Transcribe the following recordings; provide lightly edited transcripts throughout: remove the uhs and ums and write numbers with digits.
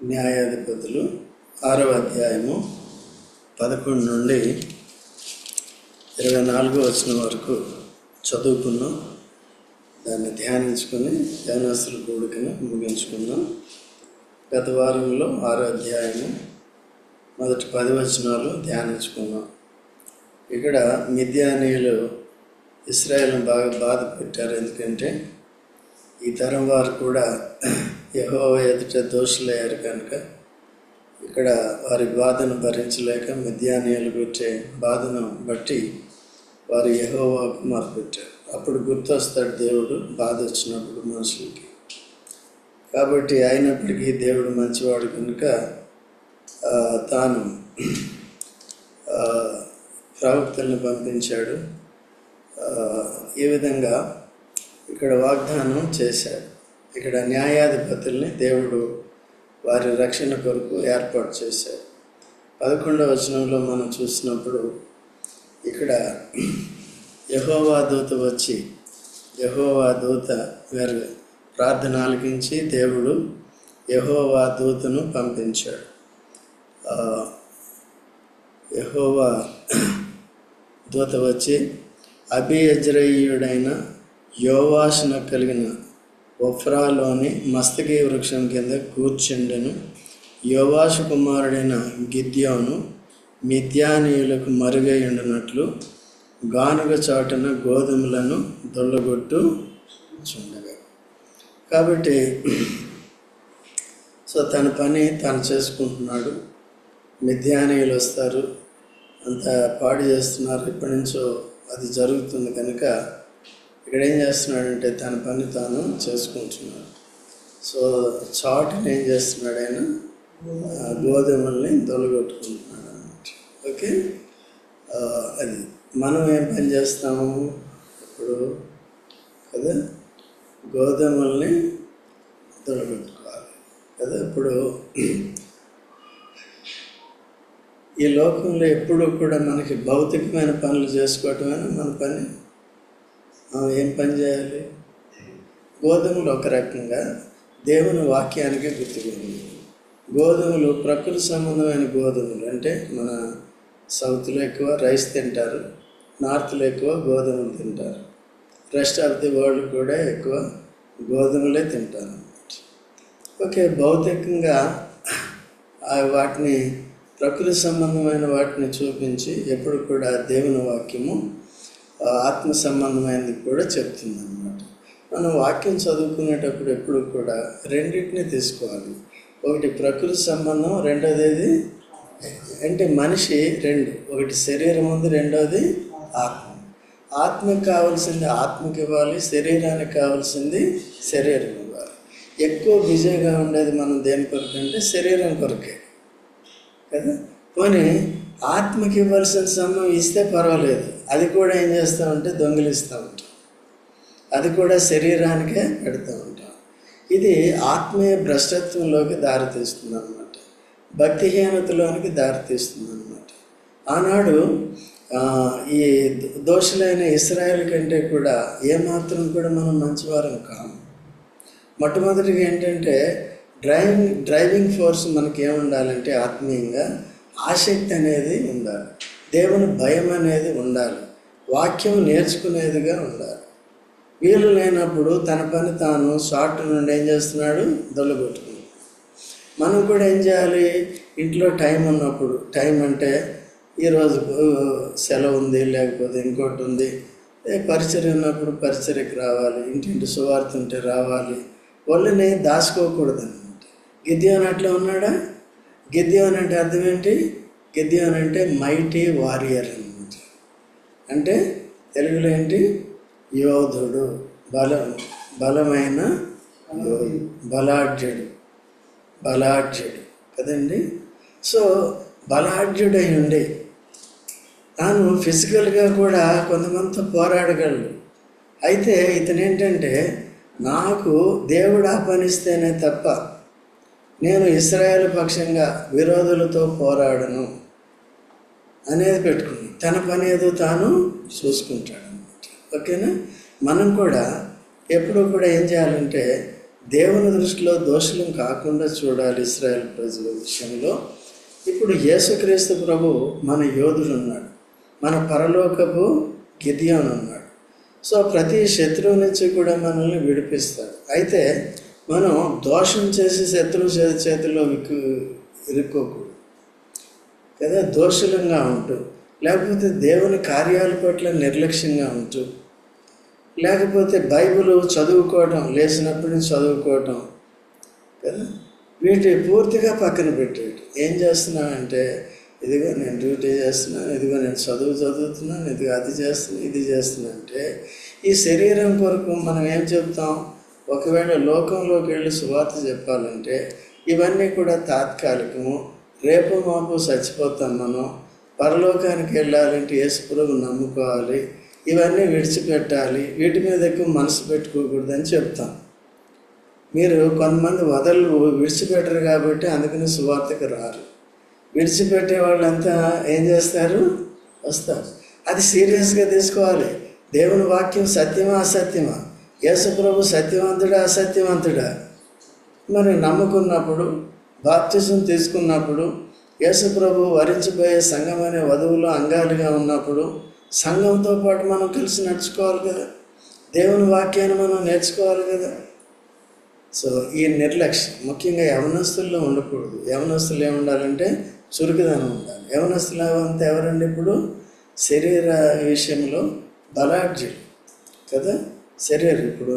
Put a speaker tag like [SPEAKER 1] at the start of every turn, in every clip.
[SPEAKER 1] న్యాయాధిపతులు 6వ అధ్యాయము 11 నుండి 24వ వచనం వరకు చదువుకున్నాం. దాన్ని ధ్యానించుకొని ధ్యానస్తుల కూడికను ముగించుకున్నాం. గత వారంలో 6వ అధ్యాయము మొదటి 10 వచనాలు ధ్యానించుకున్నాం. ఇక్కడ మిద్యానీయులు ఇశ్రాయేలును బాగా బాధ పెట్టారు. ఎందుకంటే ఈ తరం వారు కూడా యెహోవా ఎదుట దోషులయ్యారు కనుక ఇక్కడ వారి బాధను భరించలేక మిద్యానీయులు పెట్టే బాధను బట్టి వారు యెహోవాకు మొరపెట్టారు. అప్పుడు గుర్తొస్తాడు దేవుడు బాధ వచ్చినప్పుడు మనుషులకి. కాబట్టి అయినప్పటికీ దేవుడు మంచివాడు కనుక తాను ప్రవక్తలను పంపించాడు. ఈ విధంగా ఇక్కడ వాగ్దానం చేశాడు. ఇక్కడ న్యాయాధిపతుల్ని దేవుడు వారి రక్షణ కొరకు ఏర్పాటు చేశాడు. 11వ వచనంలో మనం చూసినప్పుడు ఇక్కడ యెహోవా దూత వచ్చి యెహోవా దూత వారి ప్రార్థన ఆలకించి దేవుడు యెహోవా దూతను పంపించాడు. యెహోవా దూత వచ్చి అబీయజ్రీయుడైన యోవాషును కలిగిన ఒఫ్రాలోని మస్తకి వృక్షం కింద కూర్చుండెను. యోవాషు కుమారుడైన గిద్యోను మిద్యానీయులకు మరుగై ఉండినట్లు గానుగ చాటున గోధుమలను దొల్లగొట్టు చుండగా. కాబట్టి తన పని తాను చేసుకుంటున్నాడు. మిద్యానీయులు వస్తారు, అంతా పాడు చేస్తున్నారు. ఎప్పటి నుంచో అది జరుగుతుంది కనుక ఇక్కడ ఏం చేస్తున్నాడంటే తన పని తాను చేసుకుంటున్నాడు. చాటుని ఏం చేస్తున్నాడు, ఆయన గోధుమల్ని తొలగొట్టుకుంటున్నాడు అన్నమాట. ఓకే, అది మనం ఏం పని చేస్తాము ఇప్పుడు కదా, గోధుమల్ని తొలగొట్టుకోవాలి కదా. ఇప్పుడు ఈ లోకంలో ఎప్పుడూ కూడా మనకి భౌతికమైన పనులు చేసుకోవటమేనా మన పని. ఏం పని చేయాలి? గోధుమలు ఒక రకంగా దేవుని వాక్యానికి గుర్తుకుంది. గోధుమలు ప్రకృతి సంబంధమైన గోధుమలు అంటే మన సౌత్లో ఎక్కువ రైస్ తింటారు, నార్త్లో ఎక్కువ గోధుమలు తింటారు, రెస్ట్ ఆఫ్ ది వరల్డ్ కూడా ఎక్కువ గోధుమలే తింటారు అన్నమాట. ఓకే, భౌతికంగా వాటిని ప్రకృతి సంబంధమైన వాటిని చూపించి ఎప్పుడు కూడా దేవుని వాక్యము ఆత్మ సంబంధమైనది కూడా చెప్తుంది అన్నమాట. మనం వాక్యం చదువుకునేటప్పుడు ఎప్పుడు కూడా రెండింటిని తీసుకోవాలి. ఒకటి ప్రకృతి సంబంధం, రెండోది అంటే మనిషి రెండు, ఒకటి శరీరం ఉంది, రెండోది ఆత్మ. ఆత్మకి కావాల్సింది ఆత్మకి ఇవ్వాలి, శరీరానికి కావాల్సింది శరీరం ఇవ్వాలి. ఎక్కువ బిజీగా ఉండేది మనం దేని కొరకు అంటే శరీరం కొరకే కదా. పోనీ ఆత్మకి ఇవ్వాల్సిన సమయం ఇస్తే పర్వాలేదు, అది కూడా ఏం చేస్తూ ఉంటే దొంగిలిస్తూ ఉంటాం, అది కూడా శరీరానికే పెడుతూ ఉంటాం. ఇది ఆత్మీయ భ్రష్టత్వంలోకి దారితీస్తుంది అన్నమాట, భక్తిహీనతలోనికి దారితీస్తుంది అన్నమాట. ఆనాడు ఈ దోషులైన ఇశ్రాయేలు కంటే కూడా ఏమాత్రం కూడా మనం మంచివారం కాము. మొట్టమొదటిగా ఏంటంటే డ్రైవింగ్ ఫోర్స్ మనకి ఏముండాలంటే ఆత్మీయంగా ఆసక్తి అనేది ఉండాలి, దేవుని భయం అనేది ఉండాలి, వాక్యం నేర్చుకునేదిగా ఉండాలి. వీలు లేనప్పుడు తన పని తాను షార్ట్ నుండి ఏం చేస్తున్నాడు, దొల్లగొట్టుకున్నాడు. మనం కూడా ఏం చేయాలి, ఇంట్లో టైం ఉన్నప్పుడు, టైం అంటే ఈరోజు సెలవు ఉంది, లేకపోతే ఇంకోటి ఉంది, పరిచర్య ఉన్నప్పుడు పరిచర్యకి రావాలి, ఇంటింటి సువార్త ఉంటే రావాలి, వాళ్ళని దాచుకోకూడదు అనమాట. గిద్యోను అట్లా ఉన్నాడా? గిద్యోను అంటే అర్థం ఏంటి? గిద్యోను అంటే మైటీ వారియర్ అన్నమాట. అంటే తెలుగులో ఏంటి? యోధుడు, బలమైన బలాఢ్యుడు కదండి. బలాఢ్యుడై ఉండి తాను ఫిజికల్గా కూడా కొంతమందితో పోరాడగలడు. అయితే ఇతను ఏంటంటే నాకు దేవుడు ఆహ్వానిస్తేనే తప్ప నేను ఇశ్రాయేలు పక్షంగా విరోధులతో పోరాడను అనేది పెట్టుకుని తన పని ఏదో తాను చూసుకుంటాడు అన్నమాట. ఓకేనా? మనం కూడా ఎప్పుడూ కూడా ఏం చేయాలంటే దేవుని దృష్టిలో దోషులం కాకుండా చూడాలి ఇశ్రాయేల్ ప్రజల విషయంలో. ఇప్పుడు యేసుక్రీస్తు ప్రభు మన యోధుడు ఉన్నాడు, మన పరలోకపు గిద్యోను ఉన్నాడు. సో ప్రతి శత్రువు నుంచి కూడా మనల్ని విడిపిస్తాడు. అయితే మనం దోషం చేసి శత్రువు చేతిలో ఇరుక్కోకూడదు కదా, దోషులంగా ఉంటూ, లేకపోతే దేవుని కార్యాల పట్ల నిర్లక్ష్యంగా ఉంటూ, లేకపోతే బైబిల్ చదువుకోవటం, లేచినప్పటి నుంచి చదువుకోవటం కదా, వీటి పూర్తిగా పక్కన పెట్టేటి. ఏం చేస్తున్నానంటే, ఇదిగో నేను డ్యూటీ చేస్తున్నాను, ఇదిగో నేను చదువుతున్నాను, ఇదిగో అది చేస్తున్నాను, ఇది చేస్తున్నా అంటే ఈ శరీరం కొరకు మనం ఏం చెప్తాం? ఒకవేళ లోకంలోకి వెళ్ళి సువార్త చెప్పాలంటే ఇవన్నీ కూడా తాత్కాలికము, రేపు మాపు చచ్చిపోతాం. మనం పరలోకానికి వెళ్ళాలంటే యేసు ప్రభువుని నమ్ముకోవాలి, ఇవన్నీ విడిచిపెట్టాలి, వీటి మీద ఎక్కువ మనసు పెట్టుకోకూడదని చెప్తాం. మీరు కొంతమంది విడిచిపెట్టరు కాబట్టి అందుకని సువార్తకు రారు. విడిచిపెట్టే వాళ్ళంతా ఏం చేస్తారు? వస్తారు. అది సీరియస్గా తీసుకోవాలి. దేవుని వాక్యం సత్యమా అసత్యమా? యేసు ప్రభు సత్యవంతుడా అసత్యవంతుడా? మరి నమ్ముకున్నప్పుడు, బాప్తిజం తీసుకున్నప్పుడు, యేసు ప్రభు వరించబోయే సంఘం అనే వధువులో అంగాలుగా ఉన్నప్పుడు సంఘంతో పాటు మనం కలిసి నడుచుకోవాలి కదా, దేవుని వాక్యాన్ని మనం నేర్చుకోవాలి కదా. సో ఈ నిర్లక్ష్యం ముఖ్యంగా యవనస్తుల్లో ఉండకూడదు. యవనస్తులు ఏముండాలంటే చురుకుదనం ఉండాలి. యవనస్తులు అంతా ఎవరండి? ఇప్పుడు శరీర విషయంలో బలాఢ్యులు కదా. శరీరం, ఇప్పుడు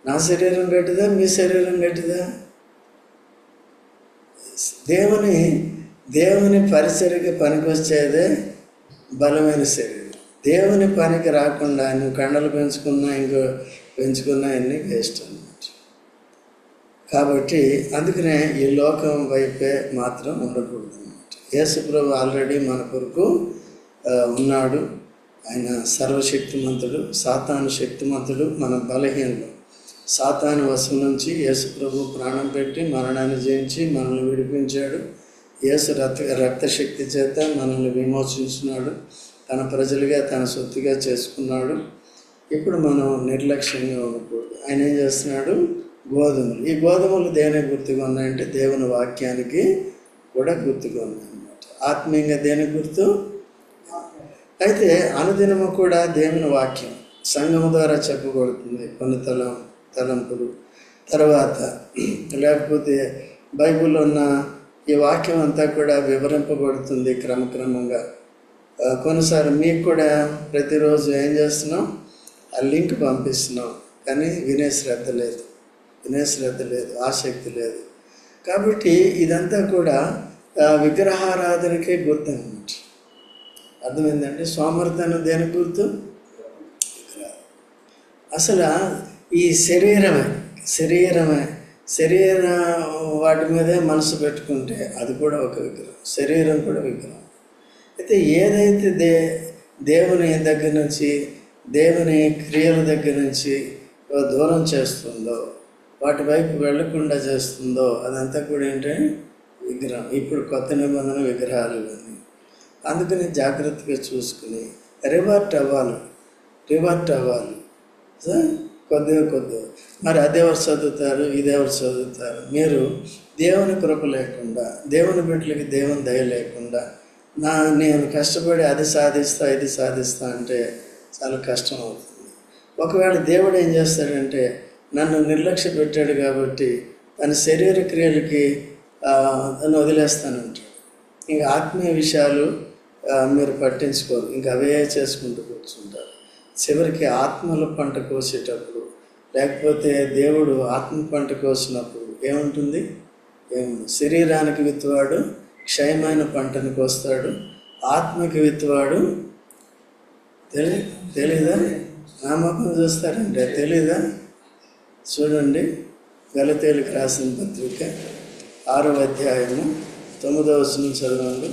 [SPEAKER 1] నా శరీరం గట్టిదా, మీ శరీరం గట్టిదా? దేవుని పరిచర్యకి పనికొచ్చేదే బలమైన శరీరం. దేవుని పనికి రాకుండా నువ్వు కండలు పెంచుకున్నా అన్నీ వేస్ట్ అన్నమాట. కాబట్టి అందుకనే ఈ లోకం వైపే మాత్రం ఉండకూడదు అన్నమాట. యేసు ప్రభు ఆల్రెడీ మన కొరకు ఉన్నాడు. ఆయన సర్వశక్తిమంతుడు, సాతాను శక్తిమంతుడు. మన బలహీనలు, సాతాను వశం నుంచి యేసు ప్రభు ప్రాణం పెట్టి మరణాన్ని జయించి మనల్ని విడిపించాడు. యేసు రక్తశక్తి చేత మనల్ని విమోచించున్నాడు, తన ప్రజలుగా తన సొత్తుగా చేసుకున్నాడు. ఇప్పుడు మనం నిర్లక్ష్యంగా ఉండకూడదు. ఆయన ఏం చేస్తున్నాడు? గోధుమలు. ఈ గోధుమలు దేనికి గుర్తుగా ఉన్నాయంటే దేవుని వాక్యానికి కూడా గుర్తుగా ఉన్నాయన్నమాట. ఆత్మీయంగా దేనికి గుర్తు? అయితే అనుదినము కూడా దేవుని వాక్యం సంఘం ద్వారా చెప్పబడుతుంది. కొన్ని తలంపులు తర్వాత లేకపోతే బైబిల్లో ఉన్న ఈ వాక్యం అంతా కూడా వివరింపబడుతుంది క్రమక్రమంగా. కొన్నిసార్లు మీకు కూడా ప్రతిరోజు ఏం చేస్తున్నాం? ఆ లింక్ పంపిస్తున్నాం, కానీ వినే శ్రద్ధ లేదు, ఆసక్తి లేదు. కాబట్టి ఇదంతా కూడా విగ్రహారాధనకే గుర్తు అన్నమాట. అర్థమైందండి? సోమర్థనం దేనికి గుర్తు? అసలు ఈ శరీర వాటి మీదే మనసు పెట్టుకుంటే అది కూడా ఒక విగ్రహం, శరీరం కూడా విగ్రహం. అయితే ఏదైతే దేవుని దగ్గర నుంచి, దేవుని క్రియల దగ్గర నుంచి దూరం చేస్తుందో, వాటి వైపు వెళ్లకుండా చేస్తుందో అదంతా కూడా ఏంటంటే విగ్రహం. ఇప్పుడు కొత్త నిబంధన విగ్రహాలు ఇవన్నీ. అందుకని జాగ్రత్తగా చూసుకుని రివర్ట్ అవ్వాలి. కొద్దిగా మరి అదెవరు చదువుతారు, ఇదెవరు చదువుతారు? మీరు దేవుని కృప లేకుండా, దేవుని బిడ్డలకి దేవుని దయ లేకుండా నేను కష్టపడి అది సాధిస్తా ఇది సాధిస్తా అంటే చాలా కష్టం అవుతుంది. ఒకవేళ దేవుడు ఏం చేస్తాడంటే నన్ను నిర్లక్ష్య పెట్టాడు కాబట్టి తన శరీర క్రియలకి నన్ను వదిలేస్తానంటాడు. ఇంకా ఆత్మీయ విషయాలు మీరు పట్టించుకోరు, ఇంకా అవే చేసుకుంటూ కూర్చుంటారు. చివరికి ఆత్మల పంట కోసేటప్పుడు, లేకపోతే దేవుడు ఆత్మ పంట కోసినప్పుడు ఏముంటుంది? శరీరానికి విత్తువాడు క్షయమైన పంటను కోస్తాడు, ఆత్మకి విత్తువాడు తెలీదా? నామకం చూస్తారంటే తెలీదా? చూడండి, గలతీయులకు రాసిన పత్రిక 6వ అధ్యాయము 9వ వచనం చదవండి.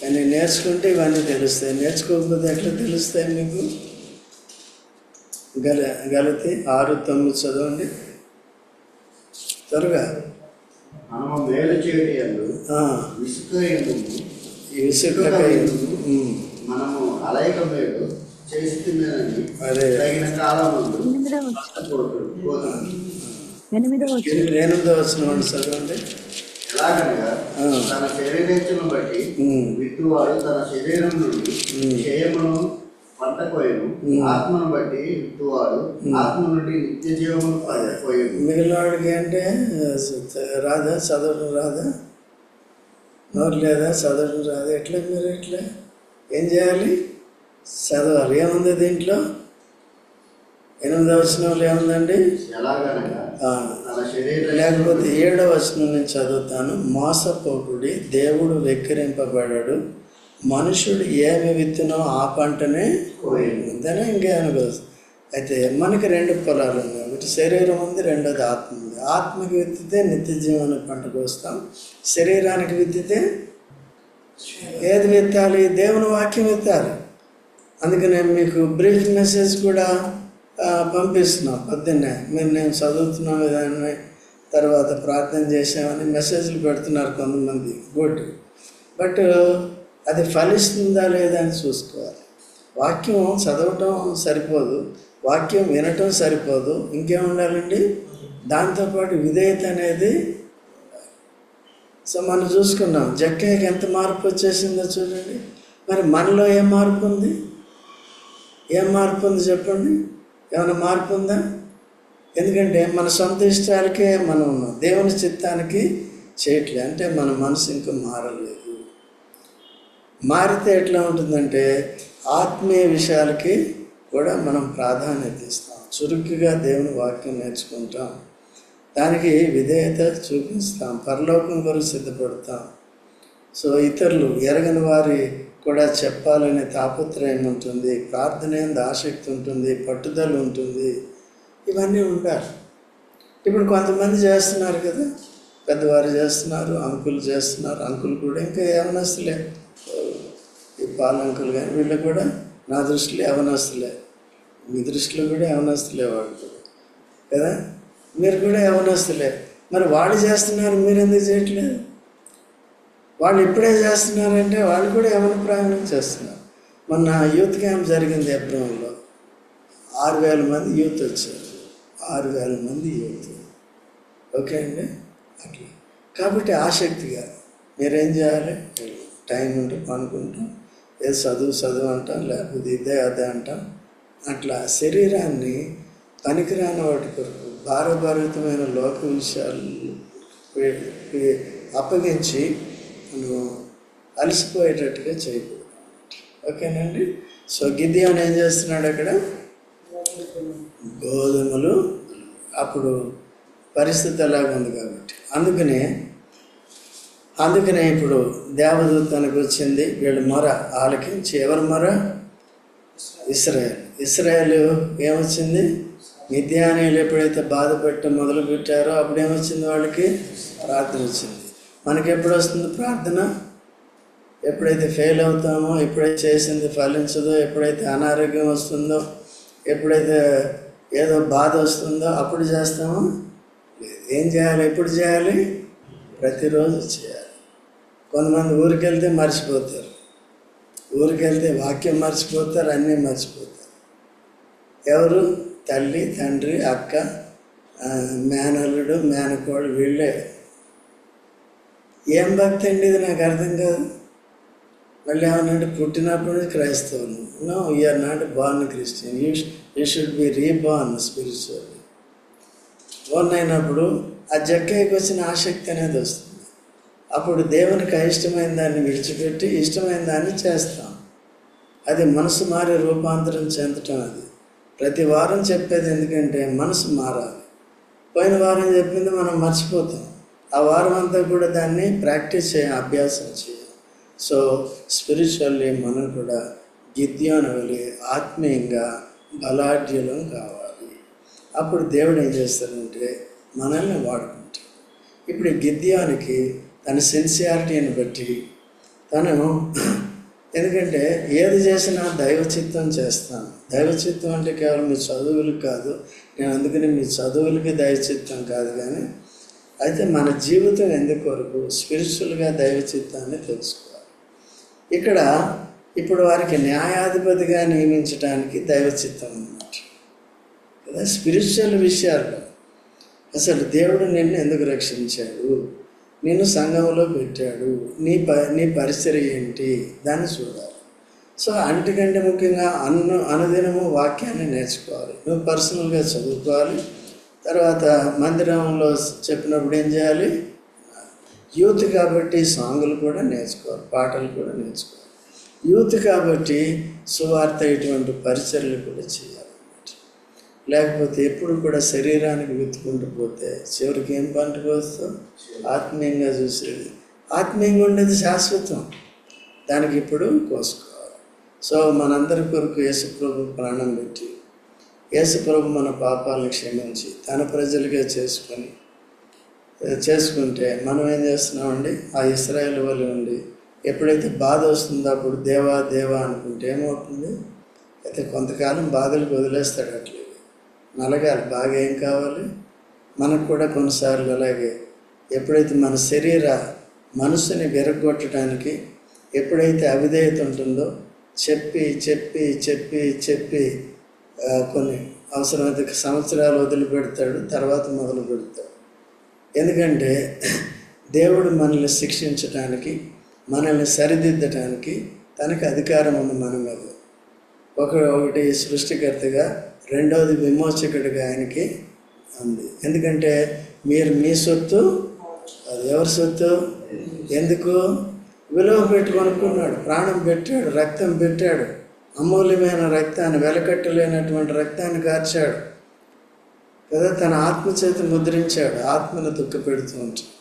[SPEAKER 1] అన్నీ నేర్చుకుంటే ఇవన్నీ తెలుస్తాయి, నేర్చుకోకపోతే ఎట్లా తెలుస్తాయి మీకు? గలతీ 6:9 చదవండి త్వరగా.
[SPEAKER 2] మనము మేలు చేయటంలో మనము అలైక మేలు చేసి తగిన కాలమందు
[SPEAKER 1] 8వ వచనం చదవండి.
[SPEAKER 2] ఎలాగనగా తన శరీరేచ్ఛను బట్టి విత్తువాడు తన శరీరం నుండి క్షయమును పంట కోయను, ఆత్మను బట్టి విత్తువాడు ఆత్మ నుండి నిత్య జీవమును పంట కోయను.
[SPEAKER 1] మిగిలినవాడికి అంటే రాదా, చదవడం రాదా, నోరు లేదా, చదవడం రాదా, ఎట్లా మీరు ఎట్లా ఏం చేయాలి? చదవాలి. ఏముంది దీంట్లో? 8వ వచనంలో ఏముందండి? లేకపోతే 7వ వచనం నేను చదువుతాను. మోసపోకుడి, దేవుడు వెక్కిరింపబడాడు, మనుషుడు ఏమి విత్తునో ఆ పంటనే అంతేనా, ఇంకేమో. అయితే మనకి 2 పొలాలు ఉన్నాయి. ఒకటి శరీరం ఉంది, రెండోది ఆత్మ ఉంది. ఆత్మకి విత్తితే నిత్య జీవన పంటకు వస్తాం, శరీరానికి విత్తితే ఏది విత్తాలి? దేవుని వాక్యం విత్తాలి. అందుకనే మీకు బ్రీఫ్ మెసేజ్ కూడా పంపిస్తున్నాం పొద్దున్నే. నేను చదువుతున్నాం విధాన్ని, తర్వాత ప్రార్థన చేసామని మెసేజ్లు పెడుతున్నారు కొంతమంది. గుడ్, బట్ అది ఫలిస్తుందా లేదా అని చూసుకోవాలి. వాక్యం చదవటం సరిపోదు, వాక్యం వినటం సరిపోదు, ఇంకేం ఉండాలండి? దాంతోపాటు విధేయత అనేది. సో మనం చూసుకున్నాం జక్కయ్యకి ఎంత మార్పు వచ్చేసిందో చూడండి. మరి మనలో ఏం మార్పు ఉంది? ఏం మార్పు ఉంది చెప్పండి? ఏమైనా మార్పు ఉందా? ఎందుకంటే మన సొంత ఇష్టాలకే మనం ఉన్నాం, దేవుని చిత్తానికి చేయట్లే. అంటే మన మనసు ఇంకా మారలేదు. మారితే ఎట్లా ఉంటుందంటే ఆత్మీయ విషయాలకి కూడా మనం ప్రాధాన్యత ఇస్తాం, చురుకుగా దేవుని వాక్యం నేర్చుకుంటాం, దానికి విధేయత చూపిస్తాం, పరలోకం కొరకు సిద్ధపడతాం. సో ఇతరులు ఎరగని వారి కూడా చెప్పాలనే తాపత్రయం ఉంటుంది, ప్రార్థన ఎందు ఆసక్తి ఉంటుంది, పట్టుదల ఉంటుంది, ఇవన్నీ ఉండాలి. ఇప్పుడు కొంతమంది చేస్తున్నారు కదా, పెద్దవారు చేస్తున్నారు, అంకులు చేస్తున్నారు. అంకులు కూడా ఇంకా యవనస్తులే, ఈ పాలంకులు కానీ వీళ్ళు కూడా నా దృష్టిలో యవనస్తులే, మీ దృష్టిలో కూడా యవనస్తులే వాళ్ళు కూడా కదా, మీరు కూడా యవనస్తులే. మరి వాళ్ళు చేస్తున్నారు, మీరు ఎందుకు చేయట్లేదు? వాళ్ళు ఇప్పుడే చేస్తున్నారంటే వాళ్ళు కూడా యవన ప్రయాణం చేస్తున్నారు. మొన్న యూత్ క్యాంప్ జరిగింది ఎబ్రహంలో, 6,000 మంది యూత్ వచ్చారు. 6,000 మంది యూత్. ఓకే అండి, అట్లా. కాబట్టి ఆసక్తిగా మీరేం చేయాలి? టైం ఉంటే పనుకుంటాం, ఏదో చదువు అంటాం, లేకపోతే ఇదే అదే అంటాం. అట్లా శరీరాన్ని పనికిరాని వాటి కొరకు భారభరితమైన లోక విషయాలు అప్పగించి మనం అలసిపోయేటట్టుగా చేయకూడదు. ఓకేనండి. సో గిద్యోను ఏం చేస్తున్నాడు అక్కడ? గోధుమలు. అప్పుడు పరిస్థితి అలాగ ఉంది కాబట్టి అందుకనే ఇప్పుడు దేవదూతనికి వచ్చింది. వీళ్ళు మొర ఆలకించి, ఎవరు మొర? ఇశ్రాయేలు ఏమొచ్చింది? మిద్యానీయులు ఎప్పుడైతే బాధపెట్టడం మొదలు పెట్టారో అప్పుడు ఏమొచ్చింది? వాళ్ళకి ప్రార్థన వచ్చింది. మనకి ఎప్పుడు వస్తుంది ప్రార్థన? ఎప్పుడైతే ఫెయిల్ అవుతామో, ఎప్పుడైతే చేసింది ఫలించదో, ఎప్పుడైతే అనారోగ్యం వస్తుందో, ఎప్పుడైతే ఏదో బాధ వస్తుందో అప్పుడు చేస్తామో? ఏం చేయాలి? ఎప్పుడు చేయాలి? ప్రతిరోజు చేయాలి. కొంతమంది ఊరికి వెళ్తే మర్చిపోతారు, ఊరికి వెళ్తే వాక్యం మర్చిపోతారు, అన్నీ మర్చిపోతారు. ఎవరు? తల్లి, తండ్రి, అక్క, మేనల్లుడు, మేనకోడు, వీళ్ళే. ఏం భక్తి అండి ఇది? నాకు అర్థం కాదు. మళ్ళీ ఏమన్నంటే పుట్టినప్పుడు నుంచి క్రైస్తవులు. No, you're not born Christian, you should be reborn spiritually. Born అయినప్పుడు ఆ జక్కయ్యకి వచ్చిన ఆసక్తి అనేది వస్తుంది. అప్పుడు దేవునికి ఇష్టమైన దాన్ని విడిచిపెట్టి ఇష్టమైన దాన్ని చేస్తాం. అది మనసు మారి రూపాంతరం చెందటం. అది ప్రతి వారం చెప్పేది ఎందుకంటే మనసు మారాలి. పోయిన వారం చెప్పింది మనం మర్చిపోతాం. ఆ వారం అంతా కూడా దాన్ని ప్రాక్టీస్ చేయాలి, అభ్యాసం చేయాలి. సో స్పిరిచువల్లీ మనం కూడా గిద్యోను వలె ఆత్మీయంగా బలాఢ్యులం కావాలి. అప్పుడు దేవుడు ఏం చేస్తాడంటే మనల్ని వాడుకుంటాడు. ఇప్పుడు గిద్యోనికి తన సిన్సియారిటీని బట్టి తను, ఎందుకంటే ఏది చేసినా దైవచిత్తం చేస్తాను. దైవచిత్తం అంటే కేవలం మీ చదువులకు కాదు, నేను అందుకని మీ చదువులకి దైవచిత్తం కాదు, కానీ అయితే మన జీవితం ఎందుకు వరకు స్పిరిచువల్గా దైవచిత్తాన్ని తెలుసుకోవాలి. ఇక్కడ ఇప్పుడు వారికి న్యాయాధిపతిగా నియమించడానికి దైవచిత్తం అన్నమాట కదా, స్పిరిచువల్ విషయాల్లో. అసలు దేవుడు నిన్ను ఎందుకు రక్షించాడు, నిన్ను సంఘంలో పెట్టాడు, నీ పరిస్థితి ఏంటి, దాన్ని చూడాలి. సో అంటికంటే ముఖ్యంగా అనుదినము వాక్యాన్ని నేర్చుకోవాలి. నువ్వు పర్సనల్గా చదువుకోవాలి. తర్వాత మందిరంలో చెప్పినప్పుడు ఏం చేయాలి, యూత్ కాబట్టి సాంగులు కూడా నేర్చుకోవాలి, పాటలు కూడా నేర్చుకోవాలి. యూత్ కాబట్టి సువార్త ఇటువంటి పరిచర్యలు కూడా చేయాలి. లేకపోతే ఎప్పుడు కూడా శరీరానికి వెతుకుంటూ పోతే చివరికి ఏం పంటకు వస్తాం, ఆత్మీయంగా చూసేది. ఆత్మీయంగా ఉండేది శాశ్వతం, దానికి ఇప్పుడు కోసుకోవాలి. సో మనందరి కొరకు యేసుప్రభు ప్రాణం పెట్టి, యేసుప్రభు మన పాపాలను క్షమించి తన ప్రజలుగా చేసుకుంటే మనం ఏం చేస్తున్నామండి, ఆ ఇశ్రాయేలు వలె ఉండి ఎప్పుడైతే బాధ వస్తుందో అప్పుడు దేవా దేవా అనుకుంటే ఏమవుతుంది, అయితే కొంతకాలం బాధలకు వదిలేస్తాడు. అట్లా నలగాలి, బాగా ఏం కావాలి మనకు కూడా కొన్నిసార్లు. అలాగే ఎప్పుడైతే మన మనసుని విరగొట్టడానికి ఎప్పుడైతే అవిధేయత ఉంటుందో చెప్పి చెప్పి చెప్పి చెప్పి కొన్ని అవసరమైతే సంవత్సరాలు వదిలిపెడతాడు, తర్వాత మొదలు పెడతాడు. ఎందుకంటే దేవుడు మనల్ని శిక్షించడానికి, మనల్ని సరిదిద్దడానికి తనకు అధికారం ఉంది మన మీద. ఒకటి సృష్టికర్తగా, రెండవది విమోచకుడిగా ఆయనకి ఉంది. ఎందుకంటే మీరు మీ సొత్తు, అది ఎవరి సొత్తు, ఎందుకు విలువ పెట్టి కొనుక్కున్నాడు, ప్రాణం పెట్టాడు, రక్తం పెట్టాడు, అమూల్యమైన రక్తాన్ని, వెలకట్టలేనటువంటి రక్తాన్ని కార్చాడు కదా, తన ఆత్మ చేత ముద్రించాడు. ఆత్మను దుఃఖపెడుతూ ఉంటాడు.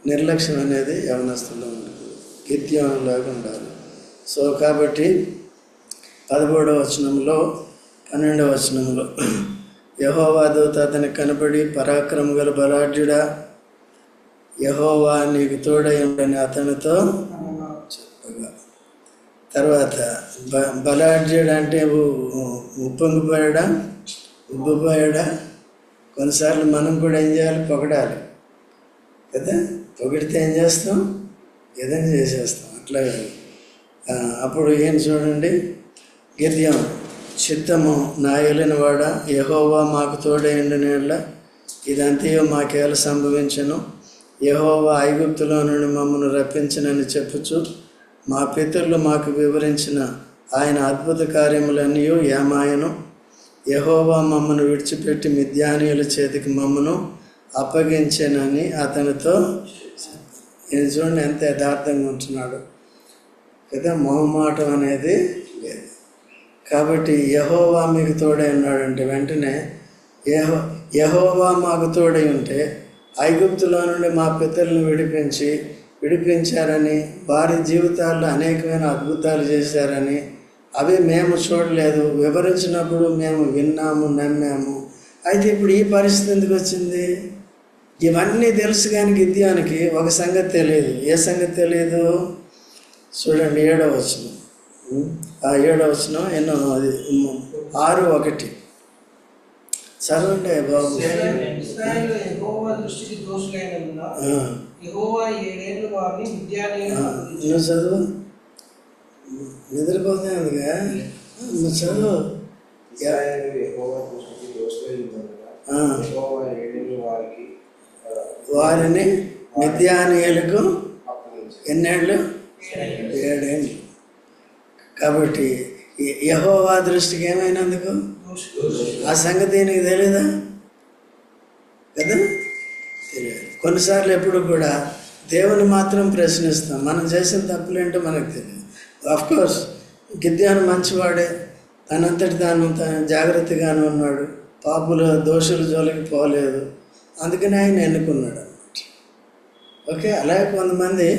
[SPEAKER 1] నిర్లక్ష్యం అనేది యవనస్తుల్లో ఉంటుంది, గిద్యోనులాగా ఉండాలి. సో కాబట్టి 11వ వచనంలో 12వ వచనంలో యెహోవా దూత అతనికి కనబడి, పరాక్రమ గల బలాఢ్యుడా, యెహోవా నీకు తోడై ఉండని అతనితో చెప్పగా. తర్వాత బలాఢ్యుడు అంటే ఉప్పొంగిపోయాడా, ఉబ్బిపోయాడా? కొన్నిసార్లు మనం కూడా ఏం చేయాలి, పొగడాలి కదా. పొగిడితే ఏం చేస్తాం, ఏదైనా చేసేస్తాం. అట్లా అప్పుడు ఏం చూడండి, గిద్యోను, చిత్తము నా ఏలినవాడ, యెహోవా మాకు తోడైండునేళ్ళ ఇదంతయో మాకేలా సంభవించను. యెహోవా ఐగుప్తులో నుండి మమ్మల్ని రప్పించనని చెప్పుచు మా పితరులు మాకు వివరించిన ఆయన అద్భుత కార్యములన్నీ ఏమాయను. యెహోవా మమ్మను విడిచిపెట్టి మిద్యానీయుల చేతికి మమ్మను అప్పగించానని అతనితో. నేను చూడండి ఎంత యథార్థంగా ఉంటున్నాడు కదా, మొహమాటం అనేది లేదు. కాబట్టి యెహోవా మీకు తోడై ఉన్నాడంటే వెంటనే యెహోవా మాకు తోడై ఉంటే ఐగుప్తులో నుండి మా పితరులను విడిపించారని, వారి జీవితాల్లో అనేకమైన అద్భుతాలు చేశారని, అవి మేము చూడలేదు, వివరించినప్పుడు మేము విన్నాము, నమ్మాము. అయితే ఇప్పుడు ఈ పరిస్థితి ఎందుకు వచ్చింది? ఇవన్నీ తెలుసు కానీ గిద్యోనుకి ఒక సంగతి తెలియదు. ఏ సంగతి తెలియదు? చూడండి 7వ వచనం. ఆ 7వ వచనం ఎన్నో, అది 6:1 చదవండి బాబు. నువ్వు చదువు, నిద్రపోతానుగా, నువ్వు చదువు. వారిని మిద్యానీయులకు ఎన్నేళ్ళు? 7 ఏళ్ళు. కాబట్టి యెహోవా దృష్టికి ఏమైనందుకు ఆ సంగతి నీకు తెలియదా కదా, తెలియదు. కొన్నిసార్లు ఎప్పుడు కూడా దేవుని మాత్రం ప్రశ్నిస్తాం, మనం చేసిన తప్పులేంటో మనకు తెలియదు. ఆఫ్కోర్స్ గిద్యోను మంచివాడే, తనంతటి తాను జాగ్రత్తగానే ఉన్నాడు, పాపుల దోషుల జోలికి పోలేదు, అందుకని ఆయన ఎన్నుకున్నాడు అన్నమాట. ఓకే, అలాగే కొంతమంది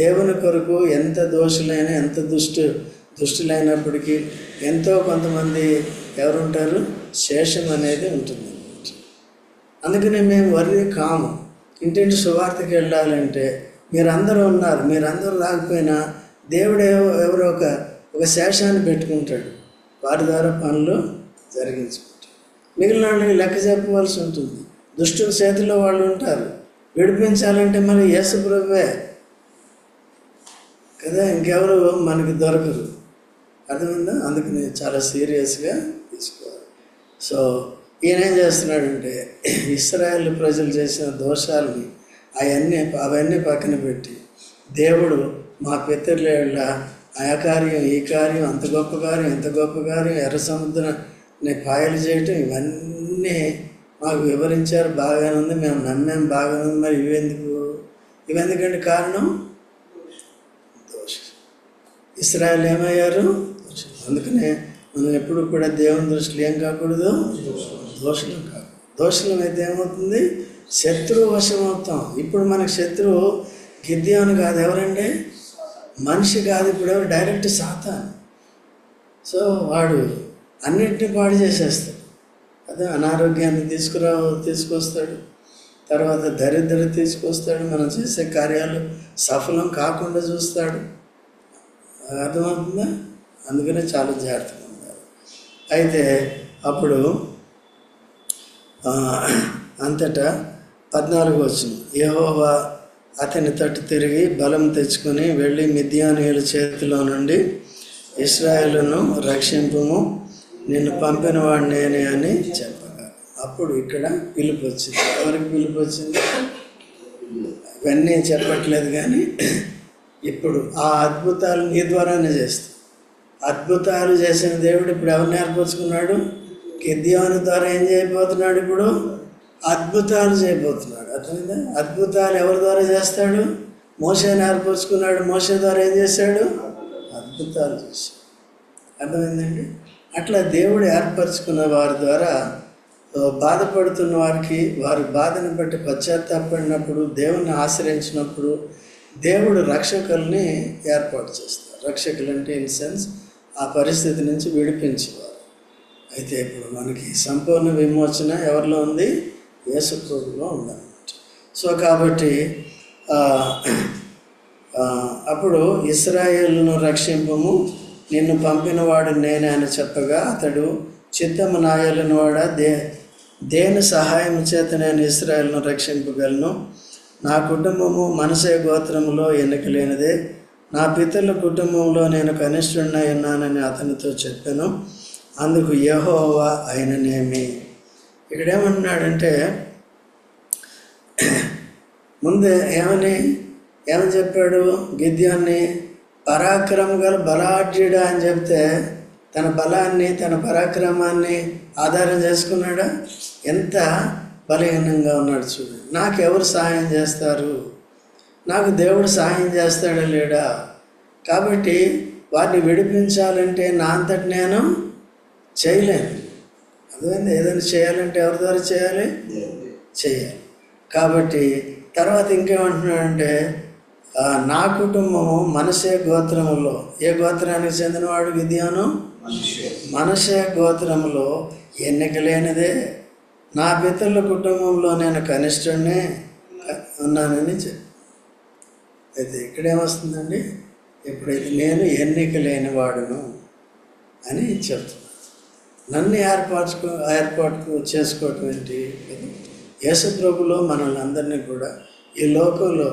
[SPEAKER 1] దేవుని కొరకు ఎంత దోషులైనా, ఎంత దుష్టులైనప్పటికీ ఎంతో కొంతమంది ఎవరుంటారు, శేషం అనేది ఉంటుంది అన్నమాట. అందుకని మేము కాము. ఇంటింటి సువార్తకి వెళ్ళాలంటే మీరందరూ ఉన్నారు, మీరందరూ రాకపోయినా దేవుడు ఎవరో ఒక శేషాన్ని పెట్టుకుంటాడు, వారి ద్వారా పనులు జరిగించుకుంటాడు. మిగిలిన వాళ్ళకి లెక్క చెప్పవలసి ఉంటుంది. దుష్టుల చేతిలో వాళ్ళు ఉంటారు, విడిపించాలంటే మరి యేసు ప్రభువే కదా, ఇంకెవరు మనకి దొరకరు. అర్థమైందా? అందుకని చాలా సీరియస్గా తీసుకోవాలి. సో ఈయన ఏం చేస్తున్నాడంటే ఇశ్రాయేల్ ప్రజలు చేసిన దోషాలని అవన్నీ పక్కన పెట్టి దేవుడు మా పితరుల ఆ కార్యం ఈ కార్యం అంత గొప్ప కార్యం ఎంత గొప్ప కార్యం ఎర్ర సముద్రాన్ని పాయలు చేయటం ఇవన్నీ మాకు వివరించారు, బాగానే ఉంది, మేము నమ్మాం, బాగానే ఉంది. మరి ఇవెందుకంటే కారణం దోషం. ఇశ్రాయేల్ ఏమయ్యారు? అందుకనే మనం ఎప్పుడు కూడా దేవుని దృష్టిలో ఏం కాకూడదు? దోషులం కాదు. దోషులం అయితే ఏమవుతుంది? శత్రువు వశం అవుతాం. ఇప్పుడు మనకు శత్రువు గిద్యోను కాదు, ఎవరండి? మనిషి కాదు, ఇప్పుడు ఎవరు? డైరెక్ట్ సాతాను. సో వాడు అన్నిటిని పాడు చేసేస్తాడు. అదే అనారోగ్యాన్ని తీసుకొస్తాడు, తర్వాత దరిద్రం తీసుకొస్తాడు, మనం చేసే కార్యాలు సఫలం కాకుండా చూస్తాడు. అర్థమవుతుందా? అందుకనే చాలా జాగ్రత్తగా ఉండాలి. అయితే అప్పుడు అంతటా 14 వచ్చింది. యెహోవా అతని తట్టు తిరిగి బలం తెచ్చుకొని వెళ్ళి మిద్యానీయుల చేతిలో నుండి ఇశ్రాయేలును రక్షింపుము, నిన్ను పంపిన వాడు నేనే అని చెప్పగా అప్పుడు ఇక్కడ పిలుపు వచ్చింది. ఎవరికి పిలుపు వచ్చింది? ఇవన్నీ చెప్పట్లేదు కానీ ఇప్పుడు ఆ అద్భుతాలు నీ ద్వారానే చేస్తాడు. అద్భుతాలు చేసిన దేవుడు ఇప్పుడు ఎవరిని ఏర్పరచుకున్నాడు? గిద్యోను ద్వారా ఏం చేయబోతున్నాడు? ఇప్పుడు అద్భుతాలు చేయబోతున్నాడు. అర్థమైందా? అద్భుతాలు ఎవరి ద్వారా చేస్తాడు? మోషేని ఏర్పరచుకున్నాడు. మోషే ద్వారా ఏం చేశాడు? అద్భుతాలు చేశాడు. అర్థమైందండి? అట్లా దేవుడు ఏర్పరచుకున్న వారి ద్వారా బాధపడుతున్న వారికి వారి బాధను బట్టి పశ్చాత్తాపడినప్పుడు, దేవుణ్ణి ఆశ్రయించినప్పుడు దేవుడు రక్షకుల్ని ఏర్పాటు చేస్తారు. రక్షకులు అంటే ఇన్ సెన్స్ ఆ పరిస్థితి నుంచి విడిపించేవారు. అయితే ఇప్పుడు మనకి సంపూర్ణ విమోచన ఎవరిలో ఉంది? యేసు ప్రభువులో ఉందన్నమాట. సో కాబట్టి అప్పుడు ఇశ్రాయేలును రక్షింపము, నిన్ను పంపినవాడు నేనే అని చెప్పగా అతడు చిత్తము నాయలని వాడా, దేని సహాయం చేత నేను ఇశ్రాయేలును రక్షింపగలను? నా కుటుంబము మనసే గోత్రములో ఎన్నిక లేనిదే, నా పితరుల కుటుంబంలో నేను కనిష్ఠుడినై ఉన్నానని అతనితో చెప్పాను. అందుకు యెహోవా ఆయననేమి. ఇక్కడ ఏమంటున్నాడంటే ముందే ఏమని చెప్పాడు? గిద్యోన్ని పరాక్రమం గల బలాఢ్యుడా అని చెప్తే తన బలాన్ని తన పరాక్రమాన్ని ఆధారం చేసుకున్నాడా? ఎంత బలహీనంగా ఉన్నాడు చూడండి. నాకెవరు సహాయం చేస్తారు? నాకు దేవుడు సహాయం చేస్తాడా లేడా? కాబట్టి వారిని విడిపించాలంటే నా అంతటి నేను చేయలేను. అర్థమైంది? ఏదైనా చేయాలంటే ఎవరి ద్వారా చేయాలి? చేయాలి. కాబట్టి తర్వాత ఇంకేమంటున్నాడంటే నా కుటుంబము మనషే గోత్రములో, ఏ గోత్రానికి చెందినవాడు గిద్యోను? మనషే గోత్రములో ఎన్నిక లేనిదే, నా పితరుల కుటుంబంలో నేను కనిష్ఠుడినే ఉన్నానని చెప్పి. అయితే ఇక్కడేమొస్తుందండి? ఎప్పుడైతే నేను ఎన్నిక లేని వాడును అని చెప్తున్నాను. నన్ను ఏర్పాటు చేసుకోవటం ఏంటి? యేసు ప్రభులో మనల్ని అందరినీ కూడా ఈ లోకంలో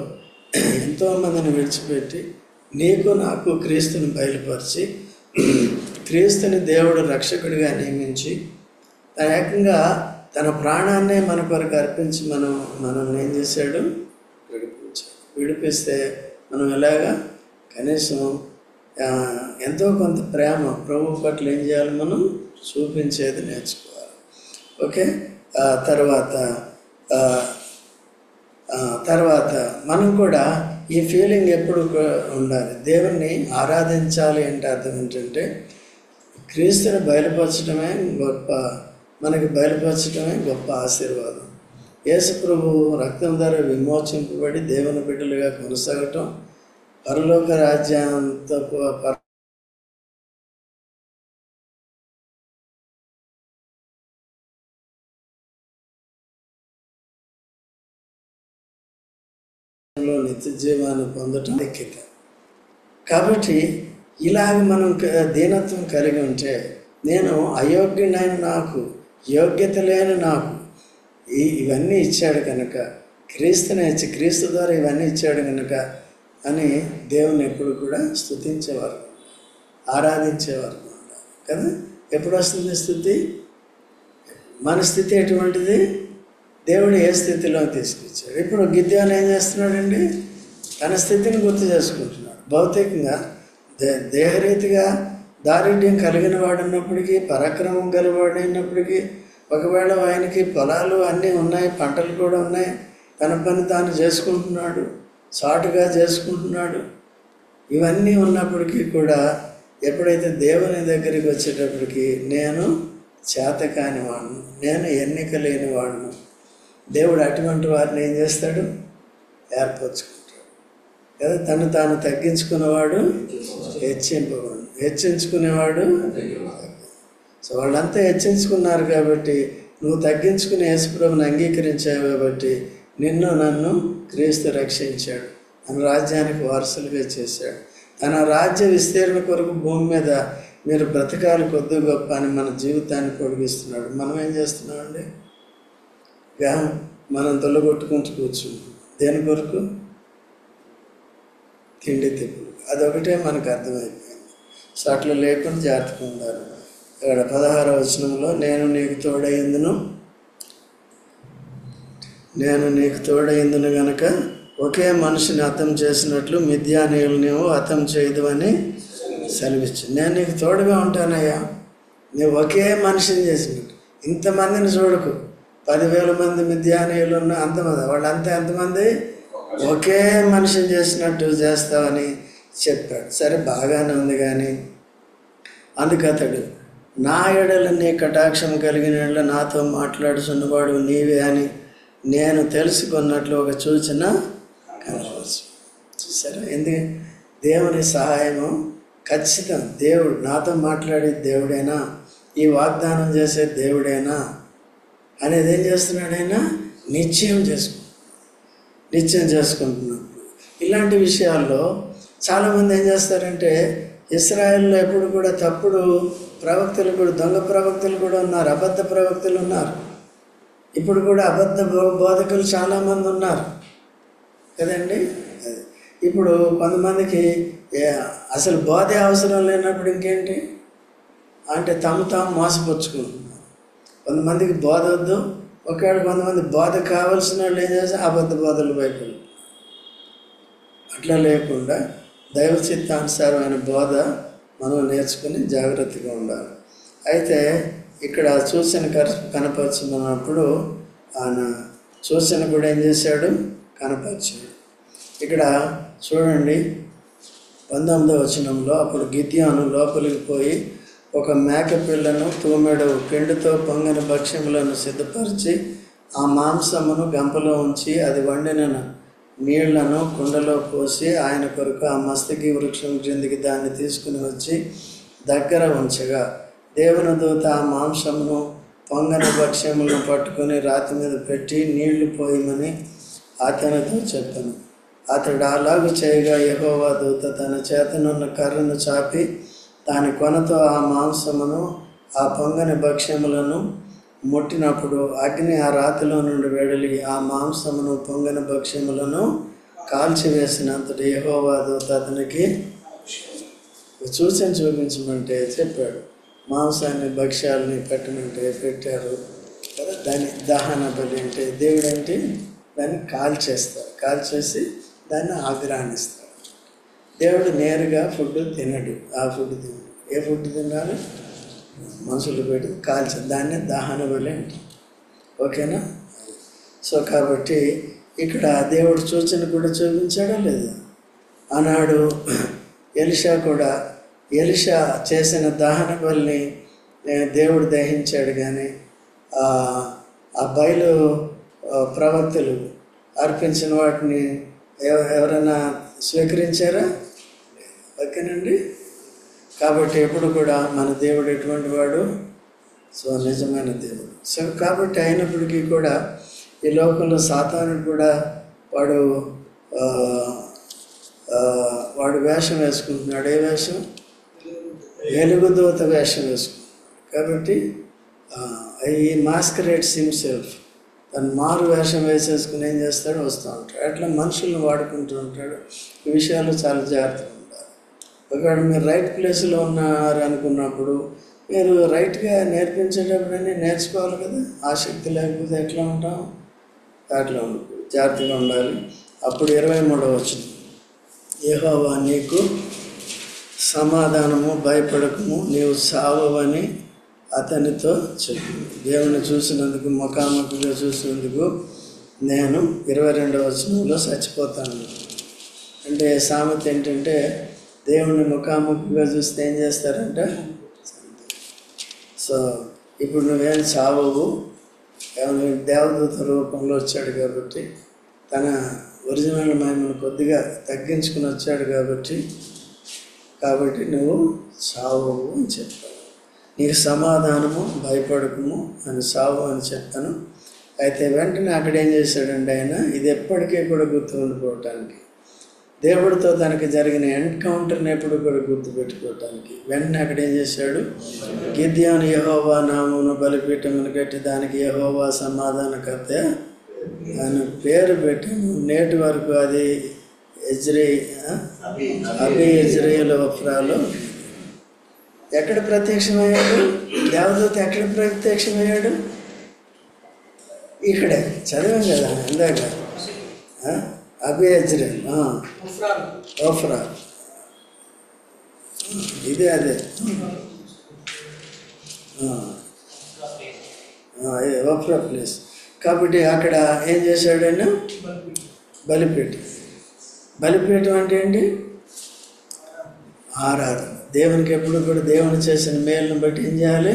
[SPEAKER 1] ఎంతోమందిని విడిచిపెట్టి నీకు నాకు క్రీస్తుని బయలుపరిచి క్రీస్తుని దేవుడు రక్షకుడిగా నియమించి ఏకంగా తన ప్రాణాన్నే మన కొరకు అర్పించి మనల్ని ఏం చేశాడు? విడిపించాడు. విడిపిస్తే మనం ఎలాగా కనీసం ఎంతో కొంత ప్రేమ ప్రభు పట్ల ఏం చేయాలి? మనం చూపించేది నేర్చుకోవాలి. ఓకే. తర్వాత మనం కూడా ఈ ఫీలింగ్ ఎప్పుడు ఉండాలి? దేవుణ్ణి ఆరాధించాలి అంటే అర్థం ఏంటంటే క్రీస్తుని బయలుపరచడమే మనకి బయలుపరచడమే గొప్ప ఆశీర్వాదం. యేసు ప్రభు రక్తం ద్వారా విమోచింపబడి దేవుని బిడ్డలుగా కొనసాగటం, పరలోక రాజ్యాంతో నిత్య జీవాన్ని పొందటం లెక్కిత. కాబట్టి ఇలాగ మనం దీనత్వం కలిగి ఉంటే, నేను అయోగ్యుడైన నాకు, యోగ్యత లేని నాకు ఇవన్నీ ఇచ్చాడు కనుక, క్రీస్తుని ఇచ్చి క్రీస్తు ద్వారా ఇవన్నీ ఇచ్చాడు కనుక అని దేవుని ఎప్పుడు కూడా స్తుతించేవారు, ఆరాధించేవారు కదా. ఎప్పుడు వస్తుంది స్తుతి? మన స్థితి ఎటువంటిది? దేవుడు ఏ స్థితిలో తీసుకొచ్చాడు. ఇప్పుడు గిద్యోను ఏం చేస్తున్నాడండి? తన స్థితిని గుర్తు చేసుకుంటున్నాడు. భౌతికంగా దేహరీతిగా దారిద్ర్యం కలిగిన వాడున్నప్పటికీ, పరాక్రమం గలవాడైనప్పటికీ, ఒకవేళ ఆయనకి పొలాలు అన్నీ ఉన్నాయి, పంటలు కూడా ఉన్నాయి, తన పని తాను చేసుకుంటున్నాడు, సాటుగా చేసుకుంటున్నాడు. ఇవన్నీ ఉన్నప్పటికీ కూడా ఎప్పుడైతే దేవుని దగ్గరికి వచ్చేటప్పటికి నేను చేతకాని వాడును, నేను ఎన్నిక లేని వాడును, దేవుడు అటువంటి వారిని ఏం చేస్తాడు? ఏర్పరచుకుంటాడు కదా. తను తాను తగ్గించుకునేవాడు హెచ్చింపవాడు, హెచ్చించుకునేవాడు. సో వాళ్ళంతా హెచ్చించుకున్నారు కాబట్టి నువ్వు తగ్గించుకుని యేసుప్రభుని అంగీకరించావు కాబట్టి నిన్ను నన్ను క్రీస్తు రక్షించాడు, తన రాజ్యానికి వారసులుగా చేశాడు. తన రాజ్య విస్తీర్ణ కొరకు భూమి మీద మీరు బ్రతకాలి కొద్ది గొప్ప అని మన జీవితాన్ని పొడిగిస్తున్నాడు. మనం ఏం చేస్తున్నామండి? మనం తొలగొట్టుకుంటూ కూర్చుంటాం. దేని కొరకు? తిండి తిప్పులు. అదొకటే మనకు అర్థమైపోయింది. సో అట్లా లేకుండా జాగ్రత్తగా ఉండాలి. ఇక్కడ 16వ వచనంలో నేను నీకు తోడైందును గనక ఒకే మనిషిని హతం చేసినట్లు మిద్యానీయులు నీవు హతం చేయదు అని సెలవిచ్చు. నేను నీకు తోడుగా ఉంటానయ్యా. నువ్వు ఒకే మనిషిని చేసినట్టు. ఇంతమందిని చూడకు, 10,000 మంది మిద్యానీయులు ఉన్న అంతమంది, వాళ్ళంతా ఎంతమంది? ఒకే మనిషిని చేసినట్టు చేస్తావని చెప్పాడు. సరే, బాగానే ఉంది. కానీ అందుకతడు నా ఎడల నీ కటాక్షం కలిగిన ఎడల నాతో మాట్లాడుచున్నవాడు నీవే అని నేను తెలుసుకున్నట్లు ఒక సూచన కనవచ్చు. చూసారా? ఎందుకు? దేవుని సహాయము ఖచ్చితం. దేవుడు నాతో మాట్లాడే దేవుడేనా, ఈ వాగ్దానం చేసే దేవుడేనా అనేది ఏం చేస్తున్నాడు? ఆయన నిశ్చయం చేసుకుంటున్నాడు. ఇలాంటి విషయాల్లో చాలామంది ఏం చేస్తారంటే, ఇశ్రాయేల్లో ఎప్పుడు కూడా తప్పుడు ప్రవక్తలు కూడా, దొంగ ప్రవక్తలు కూడా ఉన్నారు, అబద్ధ ప్రవక్తలు ఉన్నారు. ఇప్పుడు కూడా అబద్ధ బోధకులు చాలామంది ఉన్నారు కదండి. ఇప్పుడు కొంతమందికి అసలు బోధే అవసరం లేనప్పుడు ఇంకేంటి అంటే తాము మోసపుచ్చుకుంటున్నారు. కొంతమందికి బోధ వద్దు, ఒకవేళ కొంతమంది బోధ కావాల్సిన వాళ్ళు ఏం చేస్తే అబద్ధ బోధలు వైపు. అట్లా లేకుండా దైవ చిత్తానుసారమైన బోధ మనం నేర్చుకుని జాగ్రత్తగా ఉండాలి. అయితే ఇక్కడ సూచన కనపరచమన్నప్పుడు ఆయన సూచన కూడా ఏం చేశాడు? కనపరిచాడు. ఇక్కడ చూడండి 19వ వచనంలో, అప్పుడు గిద్యోను లోపలికి పోయి ఒక మేక పిల్లను తూమెడు పిండితో పొంగని భక్ష్యములను సిద్ధపరిచి ఆ మాంసమును గంపలో ఉంచి అది వండిన నీళ్లను కుండలో పోసి ఆయన కొరకు ఆ మస్తకి వృక్షం క్రిందికి దాన్ని తీసుకుని వచ్చి దగ్గర ఉంచగా దేవుని దూత ఆ మాంసమును పొంగని భక్ష్యములను పట్టుకొని రాతి మీద పెట్టి నీళ్లు పోయమని అతనితో చెప్పాను. అతడు అలాగూ చేయగా యెహోవా దూత తన చేతనున్న కర్రను చాపి దాని కొనతో ఆ మాంసమును ఆ పొంగని భక్ష్యములను ముట్టినప్పుడు అగ్ని ఆ రాతిలో నుండి వెడలి ఆ మాంసమును పొంగని భక్ష్యములను కాల్చివేసినంతటి యెహోవా దూత అతనికి సూచన చూపించమంటే చెప్పాడు. మాంసాన్ని భక్ష్యాలని పెట్టమంటే పెట్టారు కదా. దాని దహన బలి అంటే దేవుడు అంటే దాన్ని కాల్చేస్తారు, కాల్చేసి దాన్ని ఆగ్రహిస్తాడు. దేవుడు నేరుగా ఫుడ్ తినడు, ఆ ఫుడ్ తినడు. ఏ ఫుడ్ తినాలి? మనుషులు పెట్టి కాల్చారు, దాన్ని దహన బలి అంటారు. ఓకేనా? సో కాబట్టి ఇక్కడ దేవుడు సూచన కూడా చూపించాడా లేదా? ఆనాడు ఎలీషా చేసిన దహన బలిని దేవుడు దహించాడు. కానీ ఆ బయలు ప్రవక్తలు అర్పించిన వాటిని ఎవరైనా స్వీకరించారా? ఓకేనండి. కాబట్టి ఎప్పుడు కూడా మన దేవుడు ఎటువంటి వాడు? సో నిజమైన దేవుడు. సో కాబట్టి అయినప్పటికీ కూడా ఈ లోకంలో సాతానుడు కూడా వాడు వేషం వేసుకుంటున్నాడు. ఏ వేషం? వెలుగుదూత వేషం వేసుకుంటున్నాడు. కాబట్టి ఈ మాస్కరేట్స్ హిమ్సెల్ఫ్, తను మారు వేషం వేసేసుకుని ఏం చేస్తాడు? వస్తూ ఉంటాడు. అట్లా మనుషులను వాడుకుంటూ ఉంటాడు. ఈ విషయాల్లో చాలా జాగ్రత్తగా ఉండాలి. ఒకవేళ మీరు రైట్ ప్లేస్లో ఉన్నారు అనుకున్నప్పుడు మీరు రైట్గా నేర్పించేటప్పుడన్నీ నేర్చుకోవాలి కదా. ఆసక్తి లేకపోతే ఎట్లా ఉంటాం? అట్లా ఉండదు, జాగ్రత్తగా ఉండాలి. అప్పుడు 23వ వచనం, యెహోవా నీకు సమాధానము, భయపడకము, నీవు సావవని అతనితో చెప్పింది. దేవుని చూసినందుకు, ముఖాముఖిగా చూసినందుకు నేను 22వ వచనంలో చచ్చిపోతాను. అంటే సామెత ఏంటంటే, దేవుణ్ణి ముఖాముఖిగా చూస్తే ఏం చేస్తారంట? సో ఇప్పుడు నువ్వేం చావవు, దేవదూత రూపంలో వచ్చాడు కాబట్టి, తన ఒరిజినల్ మహిమను కొద్దిగా తగ్గించుకుని వచ్చాడు కాబట్టి నువ్వు చావవు అని చెప్పాను. నీకు సమాధానము, భయపడకము అని సావు అని చెప్పాను. అయితే వెంటనే అక్కడ ఏం చేశాడంటే ఆయన, ఇది ఎప్పటికీ కూడా గుర్తుండిపోవటానికి, దేవుడితో తనకి జరిగిన ఎన్కౌంటర్ని ఎప్పుడు కూడా గుర్తుపెట్టుకోవటానికి వెంటనే అక్కడ ఏం చేశాడు? గిద్యోను యెహోవా నామమును బలిపీఠమును కట్టి దానికి యెహోవా సమాధానకర్త అని పేరు పెట్టాను. నేటి వరకు అది అబి యెజ్రెయేలు ఒఫ్రాలో ఎక్కడ ప్రత్యక్షమయ్యాడు? దేవదూత ఎక్కడ ప్రత్యక్షమయ్యాడు? ఇక్కడే చదివాం కదా ఇందాక, అబి యెజ్రెయేల్ ఒఫ్రా, ఇదే అదే ఒఫ్రా ప్లేస్. కాబట్టి అక్కడ ఏం చేశాడైనా? బలిపీఠం అంటే ఏంటి? ఆరాధన. దేవునికి ఎప్పుడు కూడా దేవుని చేసిన మేలును బట్టి ఏం చేయాలి?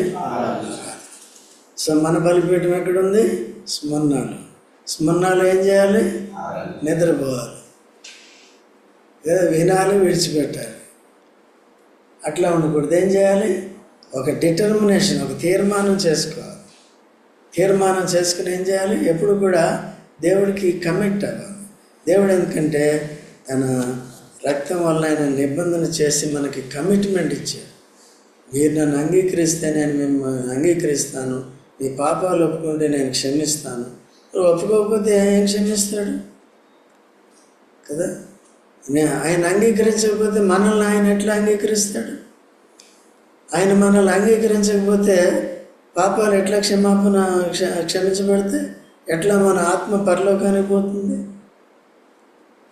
[SPEAKER 1] సో మన బలిపీఠం ఎక్కడుంది? స్మరణాలు ఏం చేయాలి? నిద్రపోవాలి, వినాలి, విడిచిపెట్టాలి. అట్లా ఉండకూడదు. ఏం చేయాలి? ఒక డిటర్మినేషన్, ఒక తీర్మానం చేసుకోవాలి. తీర్మానం చేసుకుని ఏం చేయాలి? ఎప్పుడు కూడా దేవుడికి కమిట్ అవ్వాలి. దేవుడు ఎందుకంటే తన రక్తం వల్ల ఆయన నిబంధన చేసి మనకి కమిట్మెంట్ ఇచ్చాడు. మీరు నన్ను అంగీకరిస్తే నేను మిమ్మల్ని అంగీకరిస్తాను, మీ పాపాలు ఒప్పుకుంటే నేను క్షమిస్తాను. ఒప్పుకోకపోతే ఏం క్షమిస్తాడు కదా. ఆయన అంగీకరించకపోతే మనల్ని ఆయన ఎట్లా అంగీకరిస్తాడు? ఆయన మనల్ని అంగీకరించకపోతే పాపాలు ఎట్లా క్షమించబడితే ఎట్లా మన ఆత్మ పరలోకానికి పోతుంది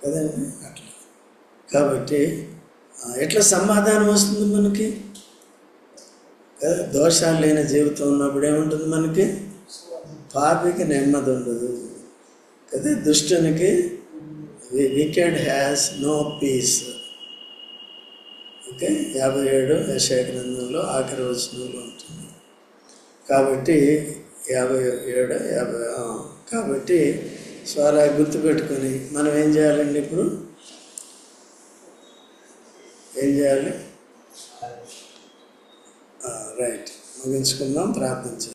[SPEAKER 1] కదండి. అట్లా కాబట్టి ఎట్లా సమాధానం వస్తుంది మనకి కదా. దోషాలు లేని జీవితం ఉన్నప్పుడు ఏముంటుంది మనకి? పాపికి నెమ్మది ఉండదు కదా. దుష్టునికి wicked has no peace. Okay, 57 యెషయా గ్రంథంలో ఆఖరి వచనంలో ఉంటుంది. కాబట్టి 57 కాబట్టి అలా గుర్తుపెట్టుకొని మనం ఏం చేయాలండి? ఇప్పుడు ఏం చేయాలి? రైట్, ముగించుకుందాం, ప్రార్థన చేద్దాం.